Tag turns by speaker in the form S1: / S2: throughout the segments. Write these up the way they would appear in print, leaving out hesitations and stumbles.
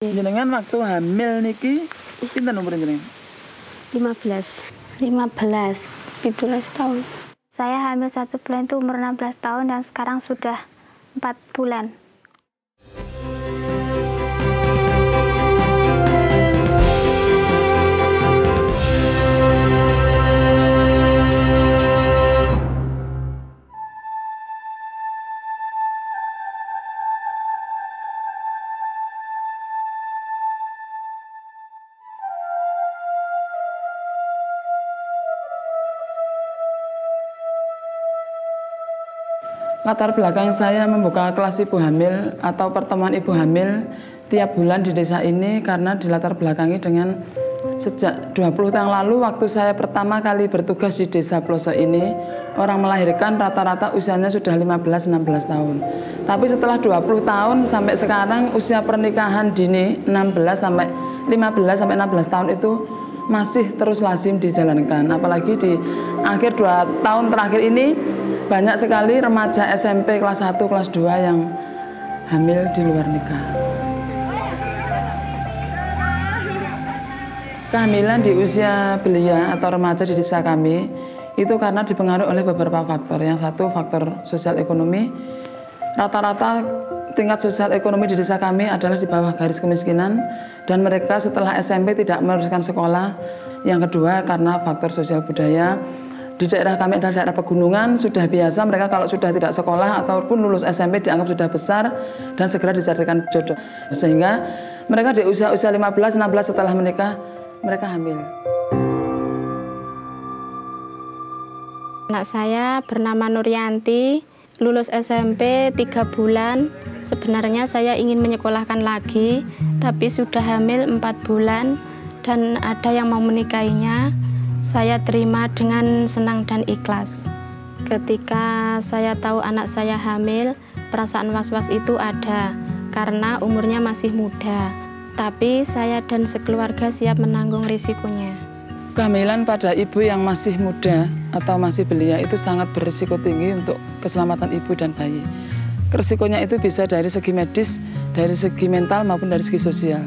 S1: Jenengan waktu hamil niki pinten umur jenengan?
S2: 15 tahun.
S3: Saya hamil 1 bulan itu umur 16 tahun dan sekarang sudah 4 bulan.
S1: Latar belakang saya membuka kelas ibu hamil atau pertemuan ibu hamil tiap bulan di desa ini karena dilatar belakangi dengan sejak 20 tahun lalu waktu saya pertama kali bertugas di desa pelosok ini, orang melahirkan rata-rata usianya sudah 15-16 tahun. Tapi setelah 20 tahun sampai sekarang usia pernikahan dini 15 sampai 16 tahun itu masih terus lazim dijalankan. Apalagi di akhir 2 tahun terakhir ini banyak sekali remaja SMP kelas 1, kelas 2 yang hamil di luar nikah. Kehamilan di usia belia atau remaja di desa kami itu karena dipengaruhi oleh beberapa faktor. Yang satu faktor sosial ekonomi. Rata-rata tingkat sosial ekonomi di desa kami adalah di bawah garis kemiskinan dan mereka setelah SMP tidak meneruskan sekolah. Yang kedua karena faktor sosial budaya. Di daerah kami adalah daerah pegunungan, sudah biasa mereka kalau sudah tidak sekolah ataupun lulus SMP dianggap sudah besar dan segera dijadikan jodoh. Sehingga mereka di usia-usia 15-16 setelah menikah, mereka hamil.
S2: Anak saya bernama Nuryanti, lulus SMP 3 bulan. Sebenarnya saya ingin menyekolahkan lagi, tapi sudah hamil 4 bulan dan ada yang mau menikahinya. Saya terima dengan senang dan ikhlas. Ketika saya tahu anak saya hamil, perasaan was-was itu ada karena umurnya masih muda. Tapi saya dan sekeluarga siap menanggung risikonya.
S1: Kehamilan pada ibu yang masih muda atau masih belia itu sangat berisiko tinggi untuk keselamatan ibu dan bayi. Risikonya itu bisa dari segi medis, dari segi mental maupun dari segi sosial.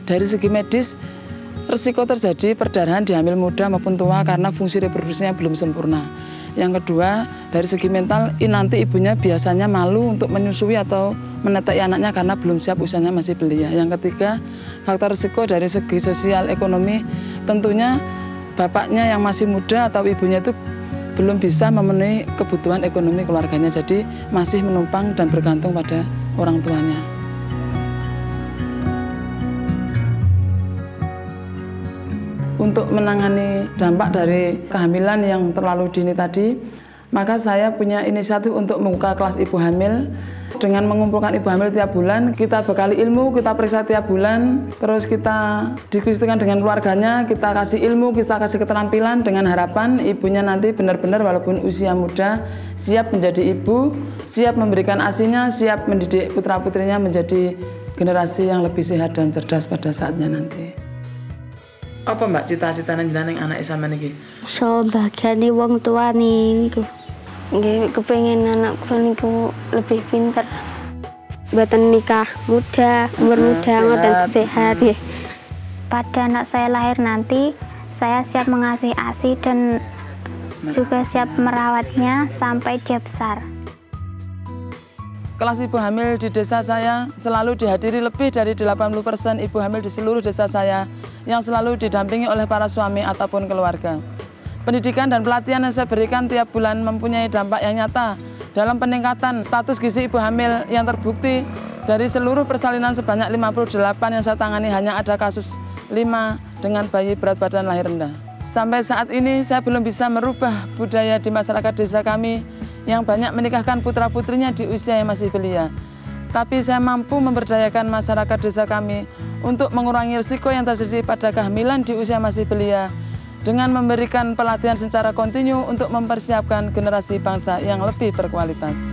S1: Dari segi medis, risiko terjadi perdarahan di hamil muda maupun tua karena fungsi reproduksinya belum sempurna. Yang kedua, dari segi mental, nanti ibunya biasanya malu untuk menyusui atau menetai anaknya karena belum siap usianya masih belia. Yang ketiga, faktor risiko dari segi sosial ekonomi, tentunya bapaknya yang masih muda atau ibunya itu belum bisa memenuhi kebutuhan ekonomi keluarganya, jadi masih menumpang dan bergantung pada orang tuanya. Untuk menangani dampak dari kehamilan yang terlalu dini tadi, maka saya punya inisiatif untuk membuka kelas ibu hamil. Dengan mengumpulkan ibu hamil tiap bulan, kita bekali ilmu, kita periksa tiap bulan, terus kita diskusikan dengan keluarganya, kita kasih ilmu, kita kasih keterampilan dengan harapan ibunya nanti benar-benar walaupun usia muda, siap menjadi ibu, siap memberikan ASINya, siap mendidik putra-putrinya menjadi generasi yang lebih sehat dan cerdas pada saatnya nanti. Apa Mbak cita-cita jenengan yang anak sampean iki?
S2: So bagiani wong tua niku. Nggih kepengin anak kula niku lebih pinter. Mboten nikah muda, umur muda ngoten sehat nggih.
S3: Pada anak saya lahir nanti, saya siap mengasihi ASI dan juga siap merawatnya sampai dia besar.
S1: Kelas ibu hamil di desa saya selalu dihadiri lebih dari 80% ibu hamil di seluruh desa saya yang selalu didampingi oleh para suami ataupun keluarga. Pendidikan dan pelatihan yang saya berikan tiap bulan mempunyai dampak yang nyata dalam peningkatan status gizi ibu hamil yang terbukti dari seluruh persalinan sebanyak 58 yang saya tangani hanya ada kasus 5 dengan bayi berat badan lahir rendah. Sampai saat ini saya belum bisa merubah budaya di masyarakat desa kami yang banyak menikahkan putra-putrinya di usia yang masih belia. Tapi saya mampu memberdayakan masyarakat desa kami untuk mengurangi risiko yang terjadi pada kehamilan di usia masih belia dengan memberikan pelatihan secara kontinu untuk mempersiapkan generasi bangsa yang lebih berkualitas.